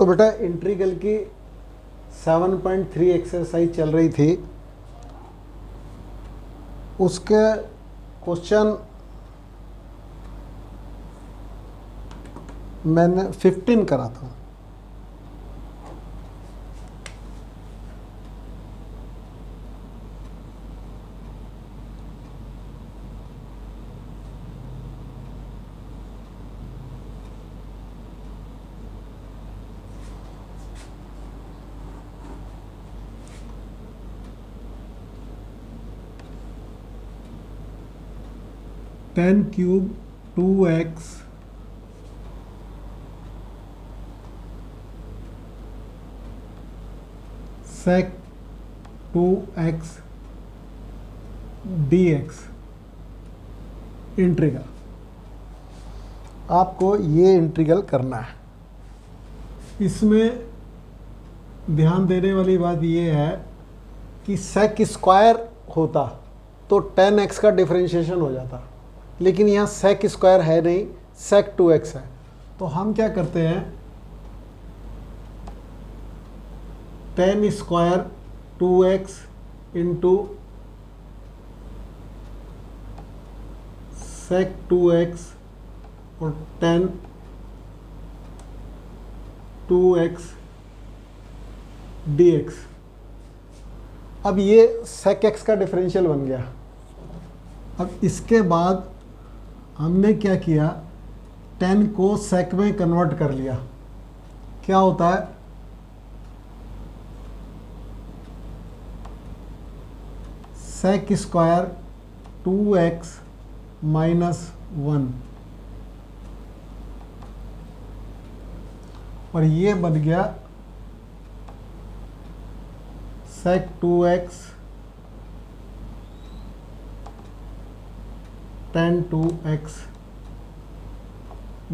तो बेटा इंटीग्रल की 7.3 एक्सरसाइज चल रही थी, उसके क्वेश्चन मैंने 15 करा था। Ten cube 2x sec 2x dx integral. आपको ये इंटीग्रल करना है। इसमें ध्यान देने वाली बात ये है कि sec स्क्वायर होता तो 10x का डिफरेंशिएशन हो जाता, लेकिन यहाँ sec स्क्वायर है नहीं, sec 2x है। तो हम क्या करते हैं, 10 square 2x into sec 2x और 10 2x dx। अब ये sec x का डिफरेंशियल बन गया। अब इसके बाद हमने क्या किया, 10 को sec में कन्वर्ट कर लिया। क्या होता है, sec स्क्वायर 2x माइनस 1, और ये बन गया sec 2x tan 2x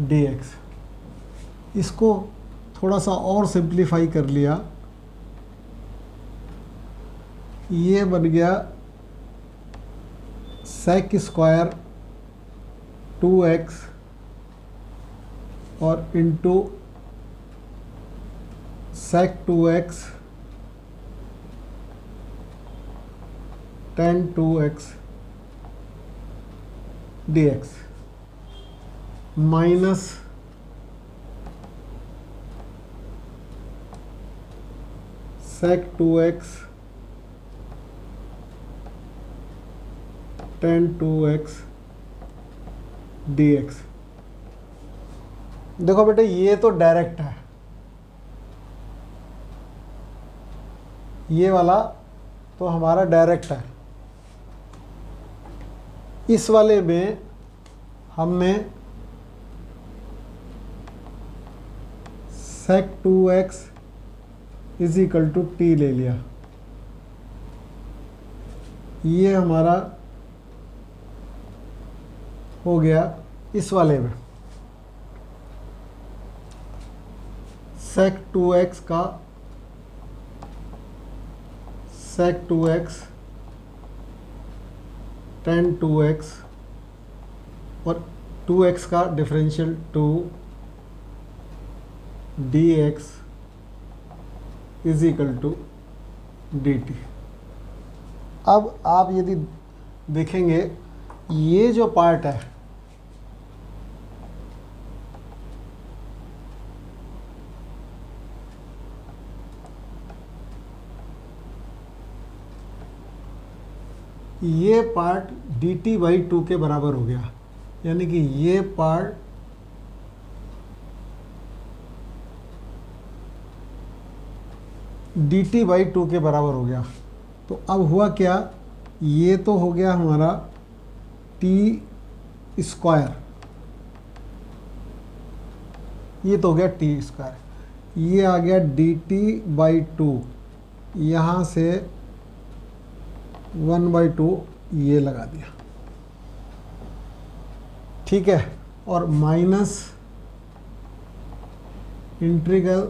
dx। इसको थोड़ा सा और सिंप्लीफाई कर लिया, ये बन गया sec स्क्वायर 2x और into sec 2x tan 2x dx minus sec 2x tan 2x dx। देखो बेटे ये तो डायरेक्ट है, ये वाला तो हमारा डायरेक्ट है। इस वाले में हमने sec 2x is equal to t ले लिया। ये हमारा हो गया इस वाले में sec 2x का sec 2x tan 2x और 2x का differential 2 dx is equal to dt। अब आप यदि देखेंगे ये जो पार्ट है, ये पार्ट dt बाई 2 के बराबर हो गया, यानी कि ये पार्ट dt बाई 2 के बराबर हो गया। तो अब हुआ क्या, ये तो हो गया हमारा टी स्क्वायर, ये तो हो गया टी स्क्वायर, ये आ गया dt बाई 2, यहाँ से 1/2 ये लगा दिया, ठीक है। और minus integral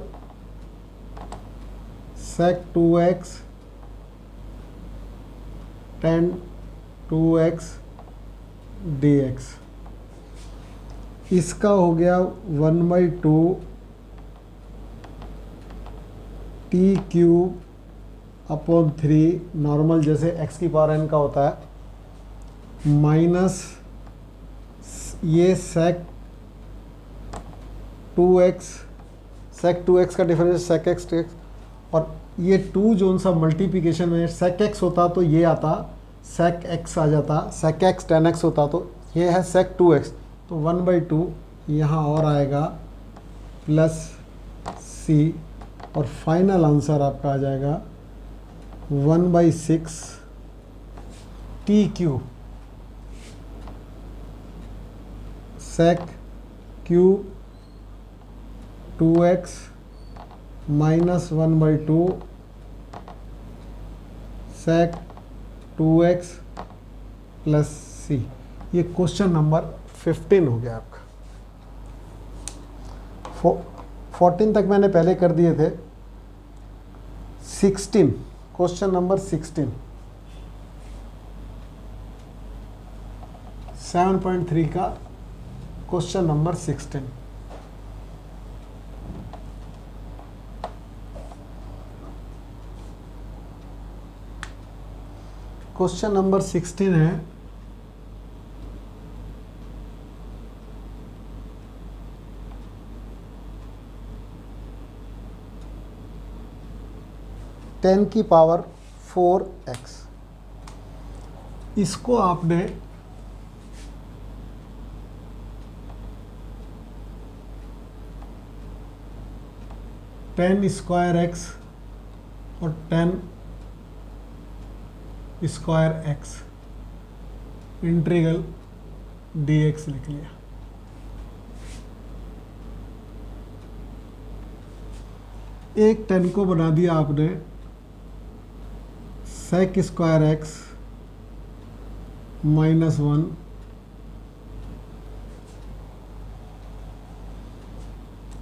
sec 2x tan 2x dx, इसका हो गया 1/2 टी क्यूब अपॉन 3 नॉर्मल जैसे x की पावर n का होता है माइनस ये sec 2x का डिफरेंस sec x और ये 2 जो सा मल्टीप्लिकेशन में sec x होता तो ये आता sec x आ जाता, sec x tan x होता तो ये है sec 2x, तो 1/2 यहाँ और आएगा प्लस c और फाइनल आंसर आपका आ जाएगा 1/6 T Q sec cube 2x minus 1/2 sec 2x plus c। ये क्वेश्चन नंबर 15 हो गया आपका। 14 तक मैंने पहले कर दिए थे। 16 क्वेश्चन नंबर 16 7.3 का क्वेश्चन नंबर 16। क्वेश्चन नंबर 16 है टेन की पावर 4x। इसको आपने टेन स्क्वायर एक्स और ten square x integral dx लिख लिया। एक टेन को बना दिया आपने sec स्क्वायर एक्स -1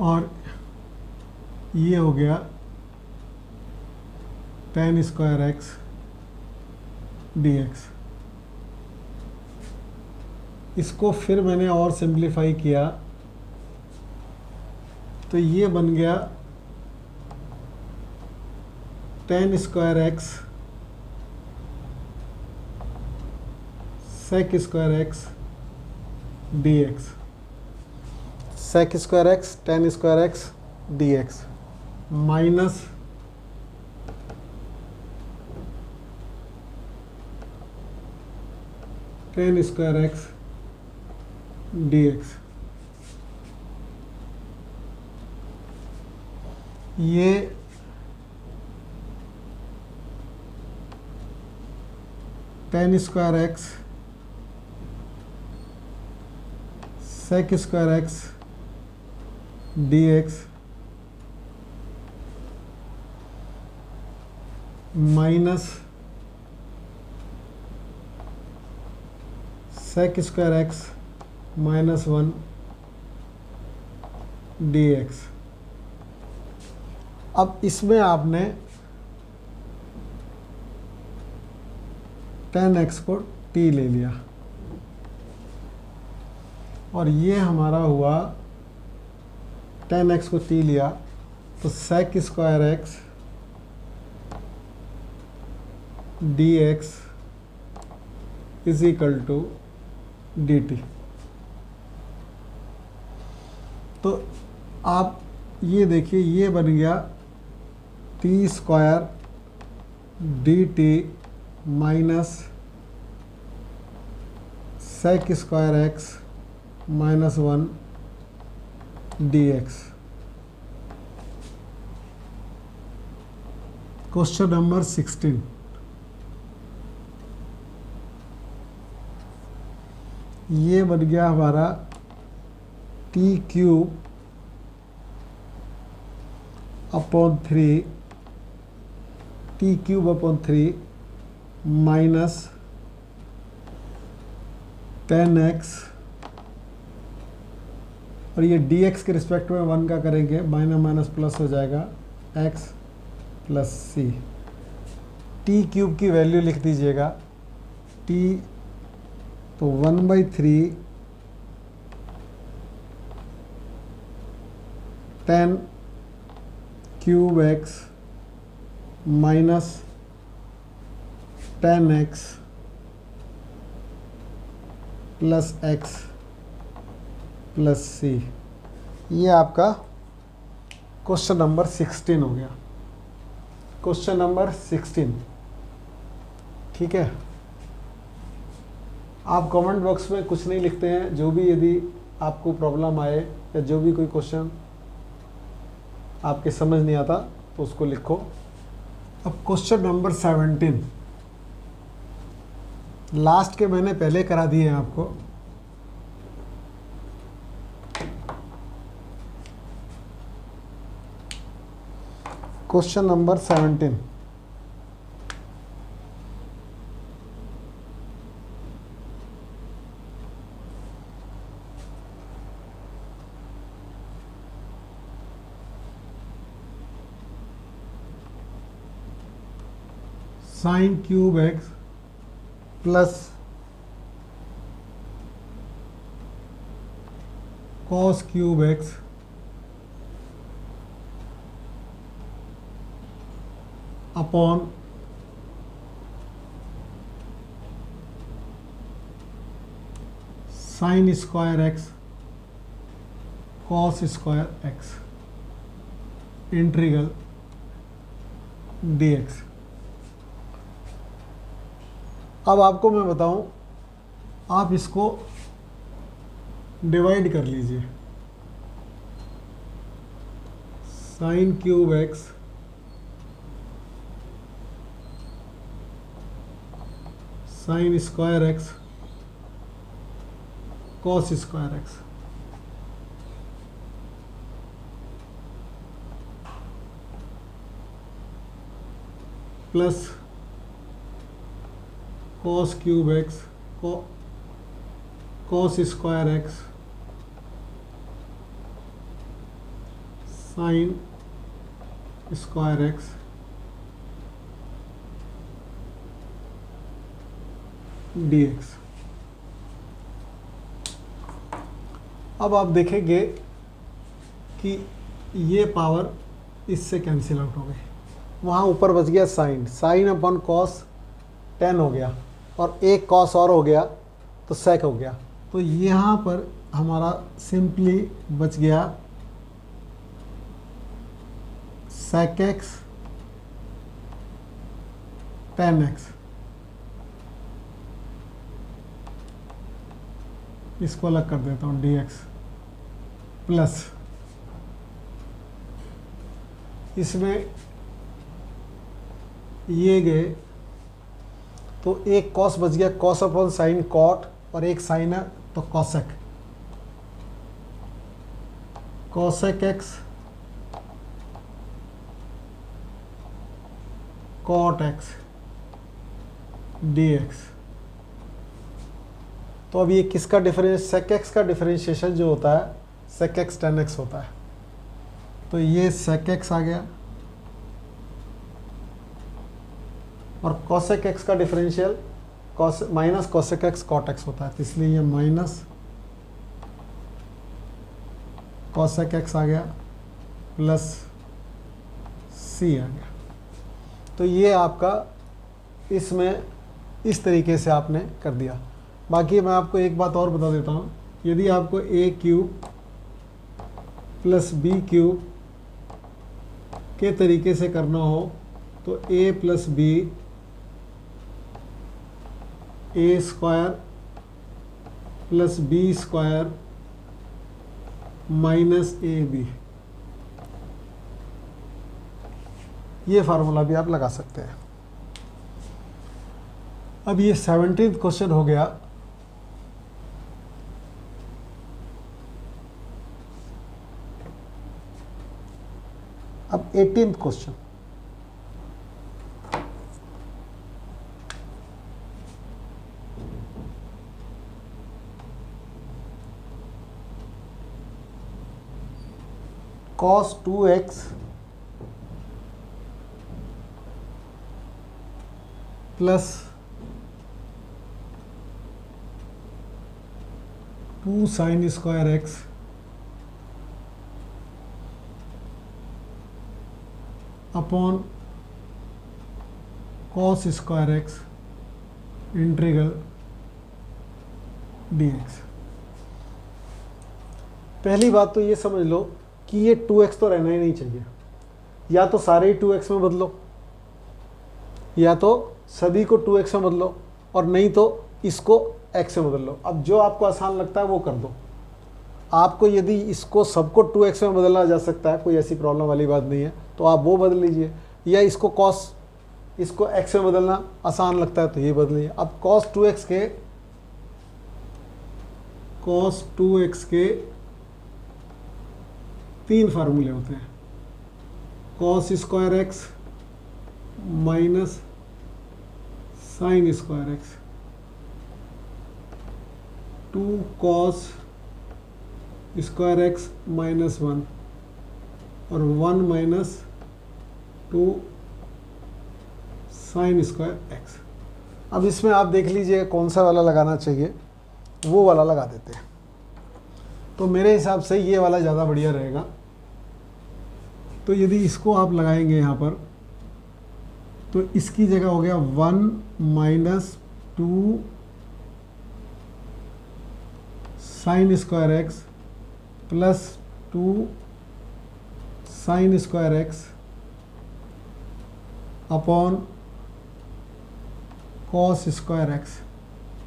और ये हो गया tan स्क्वायर एक्स dx। इसको फिर मैंने और सिंप्लीफाई किया तो ये बन गया tan square x sec square x dx, sec square x tan square x dx minus tan square x dx। ये tan square x sec square x dx minus sec square x -1 dx। अब इसमें आपने tan x को t ले लिया और ये हमारा हुआ tan x को t लिया तो sec square x dx is equal to dt। तो आप ये देखिए ये बन गया t square dt minus sec square x -1 dx। Question number 16। ये बन गया हमारा t cube upon 3 t cube upon 3 minus tan x और ये dx के रिस्पेक्ट में 1 का करेंगे माइनस माइनस प्लस हो जाएगा x plus C. T cube की वैल्यू लिख दीजिएगा t तो 1/3 tan cube x minus 10x plus x plus C. ये आपका क्वेश्चन नंबर 16 हो गया, क्वेश्चन नंबर 16। ठीक है, आप कमेंट बॉक्स में कुछ नहीं लिखते हैं, जो भी यदि आपको प्रॉब्लम आए या जो भी कोई क्वेश्चन आपके समझ नहीं आता तो उसको लिखो। अब क्वेश्चन नंबर 17 लास्ट के मैंने पहले करा दिए हैं आपको। Question number 17, sine cube x plus cos cube x upon sine square x cos square x integral dx। अब आपको मैं बताऊं, आप इसको डिवाइड कर लीजिए। Sine cube x sign square x cos square X. Plus cos cube x cos square x sign square x dx। अब आप देखेंगे कि ये पावर इससे कैंसिल आउट हो गई, वहाँ ऊपर बच गया साइन, साइन अपॉन कॉस 10 हो गया और एक कॉस और हो गया तो सेक हो गया। तो यहाँ पर हमारा सिंपली बच गया सेक एक्स 10x। इसको अलग कर देता हूँ dx प्लस इसमें ये गए तो एक कॉस बच गया, कॉस अपॉन साइन कॉट, और एक साइन है तो cosec, cosec x cot x dx। तो अब ये किसका डिफरेंस, सेक एक्स का डिफरेंशिएशन जो होता है सेक एक्स 10x होता है। तो ये सेक एक्स आ गया और कॉसेक एक्स का differential cos minus cosec x cot x होता है, तो इसलिए ये माइनस कॉसेक एक्स आ गया प्लस सी आ गया। तो ये आपका इसमें इस तरीके से आपने कर दिया। बाकी मैं आपको एक बात और बता देता हूँ, यदि आपको A cube plus B cube के तरीके से करना हो तो A plus B A square plus B square minus A B, ये फार्मूला भी आप लगा सकते हैं। अब ये 17th क्वेश्चन हो गया। अब 18th question, cos 2x plus 2 sign square x upon cos square x integral dx। पहली बात तो ये समझ लो कि ये 2x तो रहना ही नहीं चाहिए, या तो सारे ही 2x में बदलो, या तो सभी को 2x में बदलो, और नहीं तो इसको x में बदल लो। अब जो आपको आसान लगता है वो कर दो। आपको यदि इसको सबको 2x में बदलना जा सकता है, कोई ऐसी प्रॉब्लम वाली बात नहीं है, तो आप वो बदल लीजिए, या इसको cos इसको x में बदलना आसान लगता है तो ये बदलिए। अब cos 2x के 3 फार्मूले होते हैं, cos square x minus sign square x, 2 cos square x minus 1 और 1 माइनस 2 साइन स्क्वायर एक्स। अब इसमें आप देख लीजिए कौन सा वाला लगाना चाहिए, वो वाला लगा देते हैं। तो मेरे हिसाब से ये वाला ज़्यादा बढ़िया रहेगा। तो यदि इसको आप लगाएंगे यहाँ पर, तो इसकी जगह हो गया 1 minus 2 sign square X plus 2 sign square x upon cos square x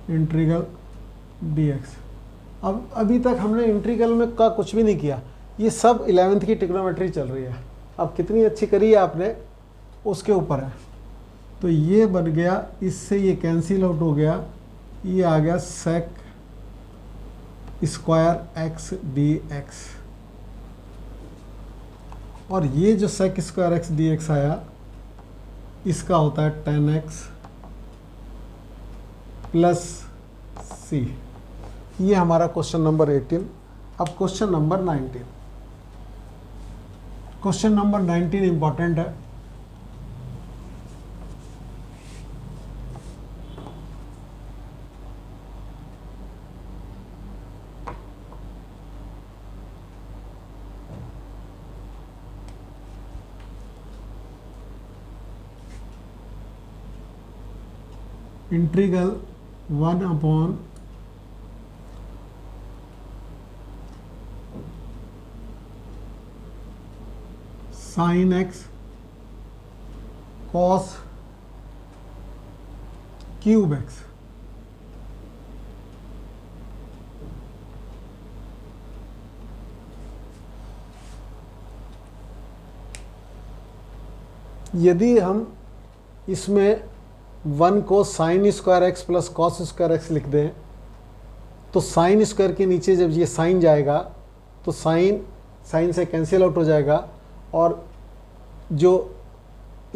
integral dx। अब अभी तक हमने इंटीग्रल में का कुछ भी नहीं किया, ये सब 11th की ट्रिग्नोमेट्री चल रही है। अब कितनी अच्छी करी है आपने उसके ऊपर है। तो ये बन गया, इससे ये कैंसिल आउट हो गया, ये आ गया सेक स्क्वायर एक्स dx। और ये जो सेक स्क्वायर एक्स dx आया, इसका होता है tan x प्लस सी। ये हमारा क्वेश्चन नंबर 18। अब question number 19। Question number 19 important है। Integral 1 upon sine x cos cube X. यदि हम इसमें 1 को sine square X plus cos square X लिख दें, तो साइन स्क्वायर के नीचे जब ये साइन जाएगा तो साइन से कैंसिल आउट हो जाएगा, और जो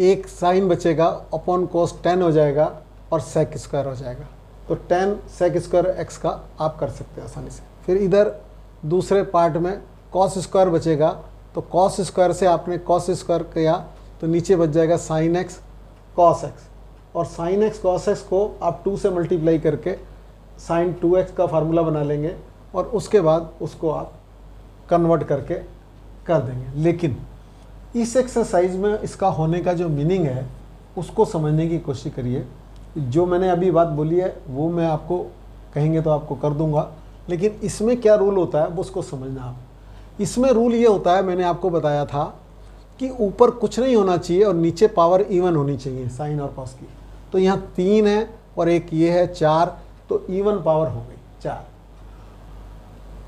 एक साइन बचेगा अपॉन कोस 10 हो जाएगा और सेक स्क्वायर हो जाएगा। तो 10 सेक स्क्वायर एक्स का आप कर सकते हैं आसानी से। फिर इधर दूसरे पार्ट में कॉस स्क्वायर बचेगा, तो कॉस स्क्वायर से आपने कॉस स्क्वायर किया तो नीचे बच जाएगा साइन एक्स कॉस एक्स, और साइन एक्स कॉस एक्स को आप 2 से मल्टीप्लाई करके साइन 2x का फार्मूला बना लेंगे, और उसके बाद उसको आप कन्वर्ट करके कर देंगे। लेकिन इस एक्सरसाइज में इसका होने का जो मीनिंग है उसको समझने की कोशिश करिए। जो मैंने अभी बात बोली है वो मैं आपको कहेंगे तो आपको कर दूंगा, लेकिन इसमें क्या रूल होता है वो उसको समझना आप। इसमें रूल ये होता है, मैंने आपको बताया था कि ऊपर कुछ नहीं होना चाहिए और नीचे पावर इवन होनी चाहिए साइन और कॉस की। तो यहाँ 3 है और एक ये है 4, तो इवन पावर हो गई 4।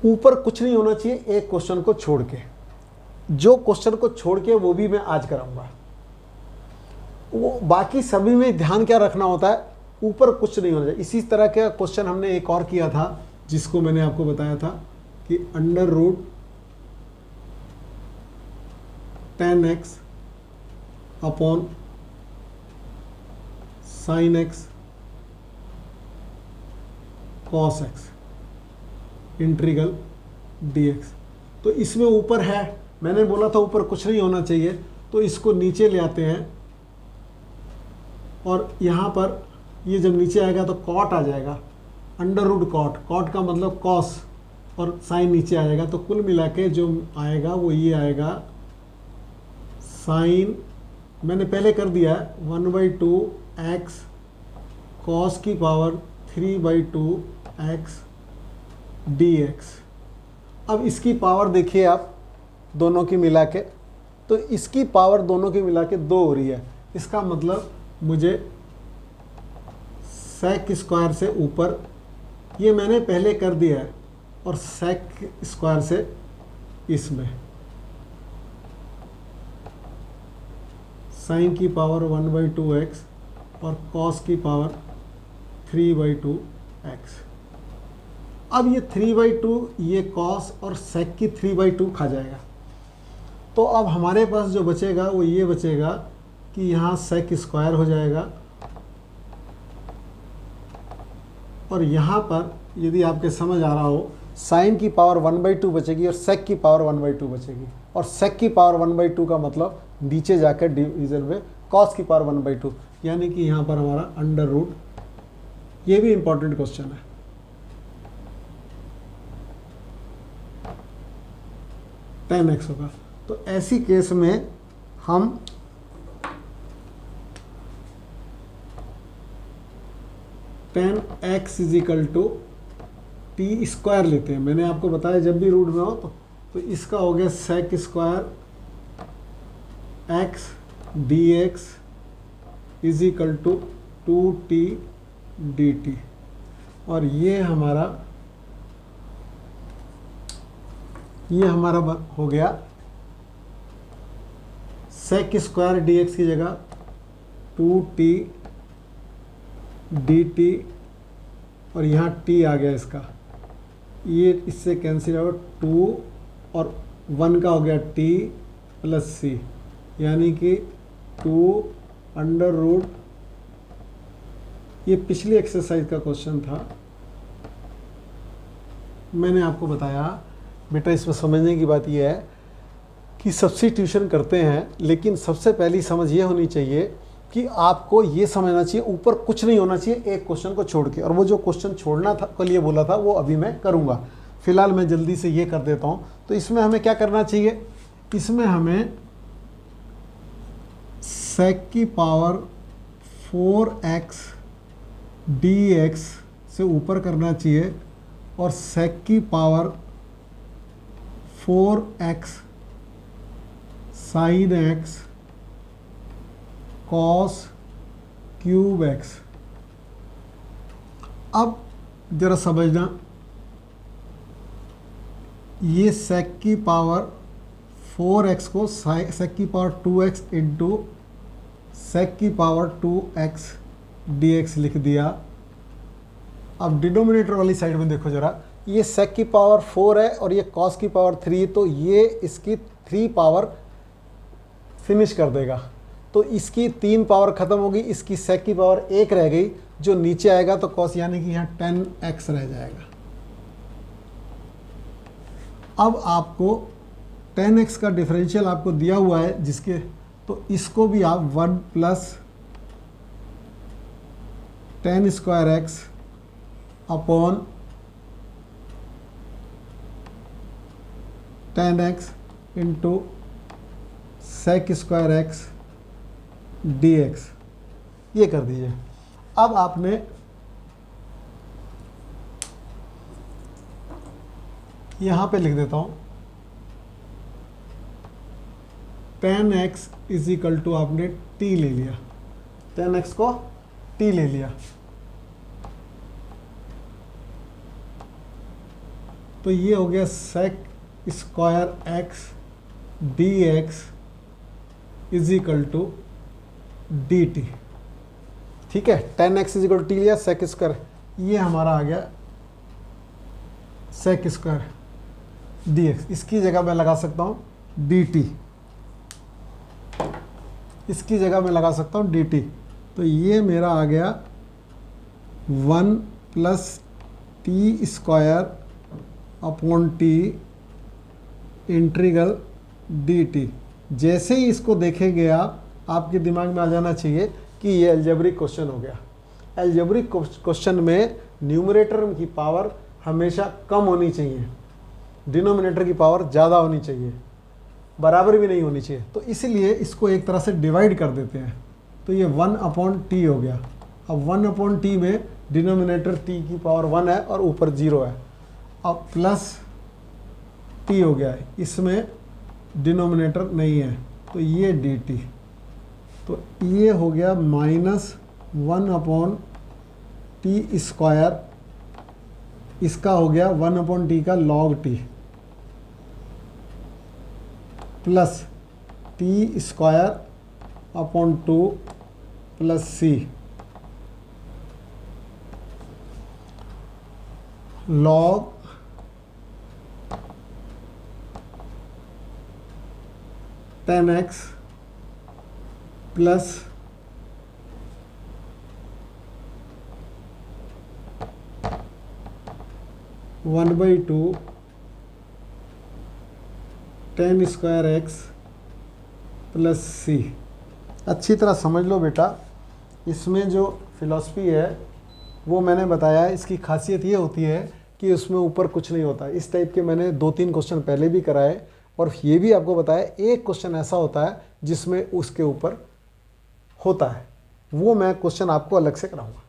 ऊपर कुछ नहीं होना चाहिए एक क्वेश्चन को छोड़ के। जो क्वेश्चन को छोड़ के वो भी मैं आज कराऊंगा। वो बाकी सभी में ध्यान क्या रखना होता है, ऊपर कुछ नहीं होना चाहिए। इसी तरह का क्वेश्चन हमने एक और किया था जिसको मैंने आपको बताया था कि under root 10x upon sine x cos x integral dx। तो इसमें ऊपर है, मैंने बोला था ऊपर कुछ नहीं होना चाहिए, तो इसको नीचे ले आते हैं, और यहाँ पर ये जब नीचे आएगा तो कॉट आ जाएगा, अंडर रूट कॉट। कॉट का मतलब कॉस, और साइन नीचे आ जाएगा। तो कुल मिला के जो आएगा वो ये आएगा साइन, मैंने पहले कर दिया है 1/2 एक्स कॉस की पावर 3/2 एक्स डी एक्स। अब इसकी पावर देखिए आप दोनों की मिला के, तो इसकी पावर दोनों की मिला के 2 हो रही है। इसका मतलब मुझे सेक स्क्वायर से ऊपर, ये मैंने पहले कर दिया है, और सेक स्क्वायर से इसमें साइन की पावर 1/2 एक्स और कॉस की पावर 3/2 एक्स। अब ये 3/2 ये कॉस और सेक की 3/2 खा जाएगा। तो अब हमारे पास जो बचेगा वो ये बचेगा कि यहाँ सेक स्क्वायर हो जाएगा, और यहाँ पर यदि आपके समझ आ रहा हो साइन की पावर 1/2 बचेगी और सेक की पावर 1/2 बचेगी, और सेक की पावर 1/2 का मतलब नीचे जाकर डिवीजन में कॉस की पावर 1/2, यानी कि यहाँ पर हमारा अंडर रूट, ये भी इंपॉर्टेंट क्वेश्चन है। tan x होगा। तो ऐसी केस में हम tan x = t स्क्वायर लेते हैं। मैंने आपको बताया जब भी रूट में हो तो इसका हो गया sec square x dx = 2t dt, और ये हमारा हो गया सेक स्क्वायर dx की जगह 2t dt, और यहाँ t आ गया इसका, ये इससे कैंसिल होगा, 2 और 1 का हो गया t + c, यानी कि 2√। ये पिछली एक्सरसाइज का क्वेश्चन था। मैंने आपको बताया बेटा, इसमें समझने की बात यह है कि सब्स्टिट्यूशन करते हैं, लेकिन सबसे पहली समझ ये होनी चाहिए कि आपको ये समझना चाहिए ऊपर कुछ नहीं होना चाहिए एक क्वेश्चन को छोड़ के, और वो जो क्वेश्चन छोड़ना था कल ये बोला था वो अभी मैं करूँगा। फिलहाल मैं जल्दी से ये कर देता हूँ। तो इसमें हमें क्या करना चाहिए, इसमें हमें सेक की पावर 4x dx से ऊपर करना चाहिए, और सेक की power 4x sin x cos cube x। अब जरा समझना, ये सेक की पावर 4x को सेक की पावर 2x इंटू सेक की पावर 2x dx लिख दिया। अब डिनोमिनेटर वाली साइड में देखो जरा, ये सेक की पावर 4 है और ये कॉस की पावर 3, तो ये इसकी 3 पावर फिनिश कर देगा। तो इसकी 3 पावर ख़त्म होगी, इसकी सेक की पावर 1 रह गई, जो नीचे आएगा तो कॉस, यानी कि यहाँ 10x रह जाएगा। अब आपको 10x का डिफरेंशियल आपको दिया हुआ है जिसके, तो इसको भी आप 1 + tan² x upon tan x into sec² x dx, ये कर दीजिए। अब आपने यहाँ पे लिख देता हूँ tan x = आपने t ले लिया, tan x को t ले लिया, तो ये हो गया sec² x dx = dt। ठीक है, tan x = t लिया, sec², ये हमारा आ गया sec² dx। इसकी जगह मैं लगा सकता हूँ dt, इसकी जगह मैं लगा सकता हूँ dt। तो ये मेरा आ गया 1 + t² upon t integral dt। जैसे ही इसको देखेंगे आप, आपके दिमाग में आ जाना चाहिए कि ये अलजेब्रिक क्वेश्चन हो गया। अलजेब्रिक क्वेश्चन में न्यूमरेटर की पावर हमेशा कम होनी चाहिए, डिनोमिनेटर की पावर ज़्यादा होनी चाहिए, बराबर भी नहीं होनी चाहिए। तो इसलिए इसको एक तरह से डिवाइड कर देते हैं। तो ये 1/t हो गया। अब 1/t में डिनोमिनेटर t की पावर 1 है और ऊपर 0 है। अब प्लस t हो गया है, इसमें डिनोमिनेटर नहीं है तो ये dt, तो ये हो गया -1/t², इसका हो गया 1/t का log t plus t²/2 plus c log tan x plus one by two tan² x plus C. अच्छी तरह समझ लो बेटा, इसमें जो फिलॉसफी है वो मैंने बताया है। इसकी खासियत ये होती है कि उसमें ऊपर कुछ नहीं होता। इस टाइप के मैंने 2-3 क्वेश्चन पहले भी कराए और ये भी आपको बताया एक क्वेश्चन ऐसा होता है जिसमें उसके ऊपर होता है, वो मैं क्वेश्चन आपको अलग से कराऊंगा।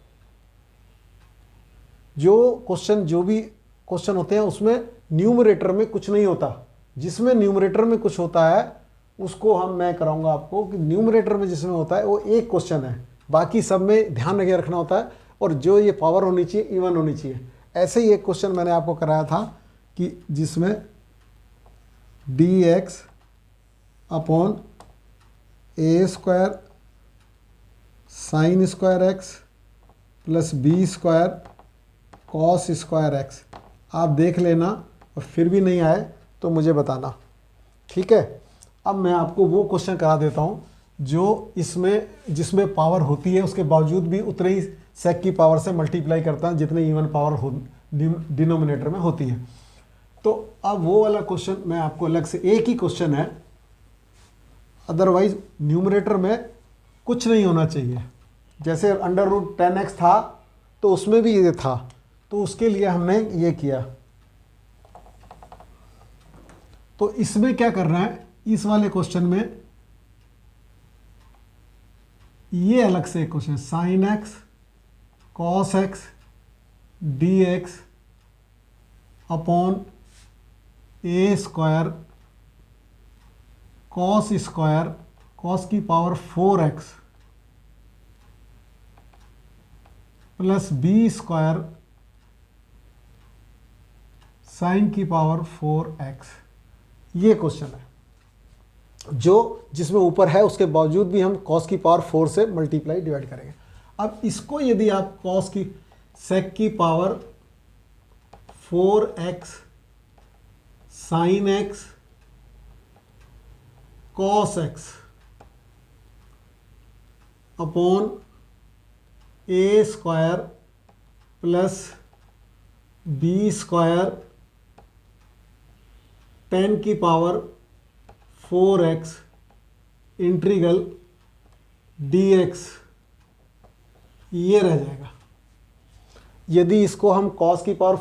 जो भी क्वेश्चन होते हैं उसमें न्यूमरेटर में कुछ नहीं होता, जिसमें न्यूमरेटर में कुछ होता है उसको मैं कराऊंगा आपको कि न्यूमरेटर में जिसमें होता है वो एक क्वेश्चन है, बाकी सब में ध्यान रखे रखना होता है और जो ये पावर होनी चाहिए इवन होनी चाहिए। ऐसे ही एक क्वेश्चन मैंने आपको कराया था कि जिसमें dx/a² sin² x plus b² cos² x। आप देख लेना और फिर भी नहीं आए तो मुझे बताना, ठीक है। अब मैं आपको वो क्वेश्चन करा देता हूँ जो जिसमें पावर होती है उसके बावजूद भी उतने ही सेक की पावर से मल्टीप्लाई करता है जितने इवन पावर डिनोमिनेटर में होती है। तो अब वो वाला क्वेश्चन मैं आपको अलग से, एक ही क्वेश्चन है, अदरवाइज न्यूमरेटर में कुछ नहीं होना चाहिए। जैसे √10x था तो उसमें भी ये था, तो उसके लिए हमने ये किया। तो इसमें क्या करना है, इस वाले क्वेश्चन में ये अलग से एक question, sin x cos x dx upon a² cos की power 4x plus b² sin की पावर 4x। ये क्वेश्चन है जिसमें ऊपर है उसके बावजूद भी हम cos की पावर 4 से मल्टीप्लाई डिवाइड करेंगे। अब इसको यदि आप cos की sec की power 4x sin x cos x upon a² plus b² tan की पावर 4x इंटीग्रल dx, ये रह जाएगा। यदि इसको हम cos की पावर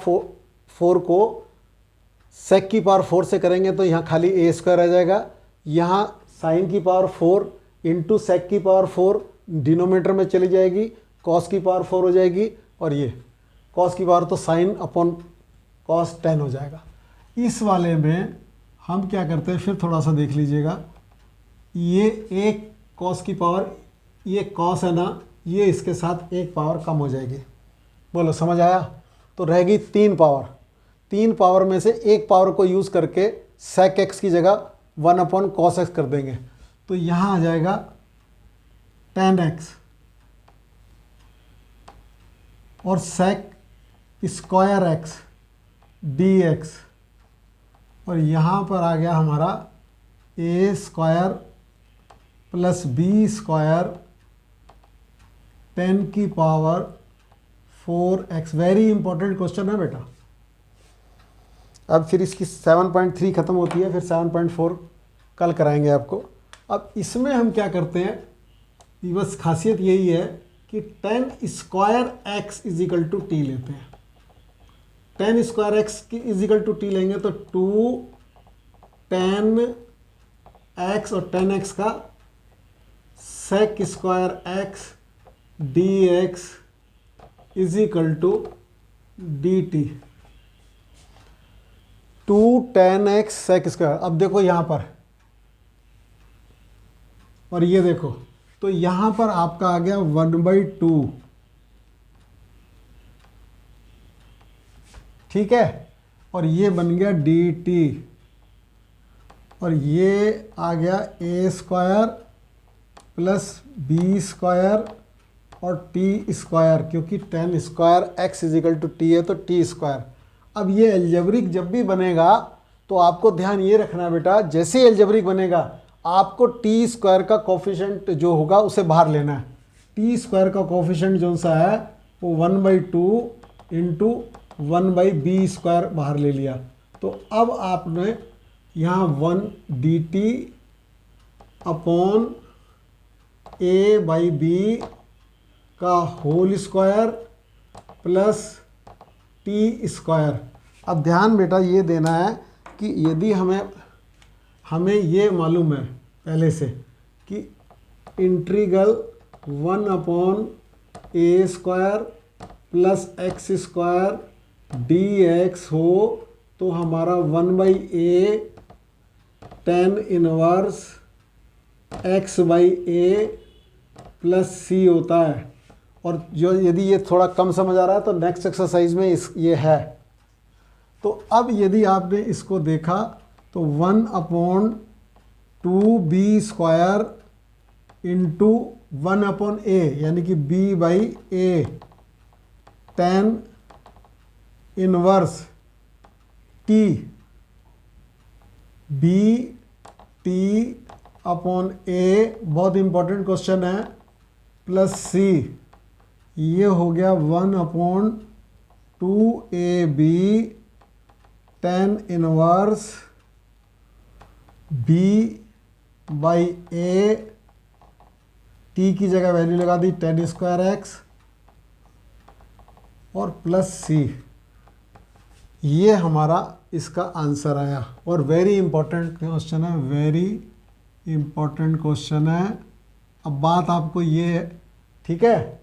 4 को sec की पावर 4 से करेंगे तो यहाँ खाली a² रह जाएगा, यहाँ sin की पावर 4 इंटू sec की पावर 4 डिनोमिनेटर में चली जाएगी, cos की पावर 4 हो जाएगी और ये cos की पावर तो sin अपॉन cos 10 हो जाएगा। इस वाले में हम क्या करते हैं, फिर थोड़ा सा देख लीजिएगा, ये एक cos की पावर, ये cos है ना, ये इसके साथ एक पावर कम हो जाएगी। बोलो समझ आया? तो रहेगी 3 पावर। 3 पावर में से एक पावर को यूज़ करके sec x की जगह 1/cos x कर देंगे, तो यहाँ आ जाएगा tan x और sec² x dx, और यहाँ पर आ गया हमारा a² प्लस b² tan की power 4x। Very important question है बेटा। अब फिर इसकी 7.3 खत्म होती है, फिर 7.4 कल कराएंगे आपको। अब इसमें हम क्या करते हैं, बस खासियत यही है कि tan² x is equal to T लेते हैं। tan² x की इजिकल टू टी लेंगे तो 2 tan x और tan x का sec square x d x is equal to d t, 2 tan x sec square. अब देखो यहाँ पर, और ये देखो, तो यहाँ पर आपका आ गया 1/2, ठीक है, और ये बन गया डी टी, और ये आ गया a square plus B square और टी स्क्वायर, क्योंकि tan square x is equal to t है तो टी स्क्वायर। अब ये एल्जेब्रिक जब भी बनेगा तो आपको ध्यान ये रखना बेटा, जैसे एल्जेब्रिक बनेगा आपको टी स्क्वायर का कोफिशिएंट जो होगा उसे बाहर लेना है। टी स्क्वायर का कोफिशिएंट जो सा है वो 1/2 इंटू 1/b स्क्वायर बाहर ले लिया। तो अब आपने यहाँ 1 डी टी अपॉन a/b का whole square plus t square. अब ध्यान बेटा ये देना है कि यदि हमें ये मालूम है पहले से कि integral 1/a square plus x square D x हो तो हमारा 1/a tan inverse x/a plus सी होता है। और जो यदि ये थोड़ा कम समझ आ रहा है तो नेक्स्ट एक्सरसाइज में ये है। तो अब यदि आपने इसको देखा तो 1/2b स्क्वायर इंटू 1/a यानी कि b/a tan inverse t b t upon a, बहुत इंपॉर्टेंट क्वेश्चन है, प्लस c, ये हो गया 1/2ab tan inverse b/a, t की जगह वैल्यू लगा दी tan स्क्वायर एक्स और प्लस c। ये हमारा इसका आंसर आया। और वेरी इंपॉर्टेंट क्वेश्चन है, वेरी इंपॉर्टेंट क्वेश्चन है। अब बात आपको ये है, ठीक है,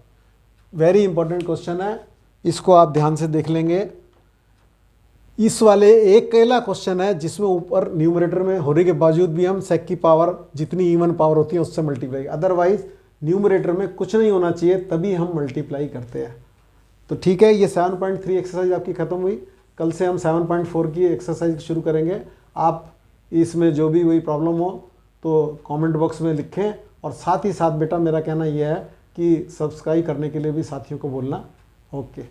वेरी इंपॉर्टेंट क्वेश्चन है, इसको आप ध्यान से देख लेंगे। इस वाले एक अकेला क्वेश्चन है जिसमें ऊपर न्यूमरेटर में होने के बावजूद भी हम सेक की पावर जितनी इवन पावर होती है उससे मल्टीप्लाई, अदरवाइज न्यूमरेटर में कुछ नहीं होना चाहिए तभी हम मल्टीप्लाई करते हैं। तो ठीक है, ये 7.3 एक्सरसाइज आपकी ख़त्म हुई। कल से हम 7.4 की एक्सरसाइज शुरू करेंगे। आप इसमें जो भी कोई प्रॉब्लम हो तो कमेंट बॉक्स में लिखें, और साथ ही साथ बेटा मेरा कहना यह है कि सब्सक्राइब करने के लिए भी साथियों को बोलना। ओके।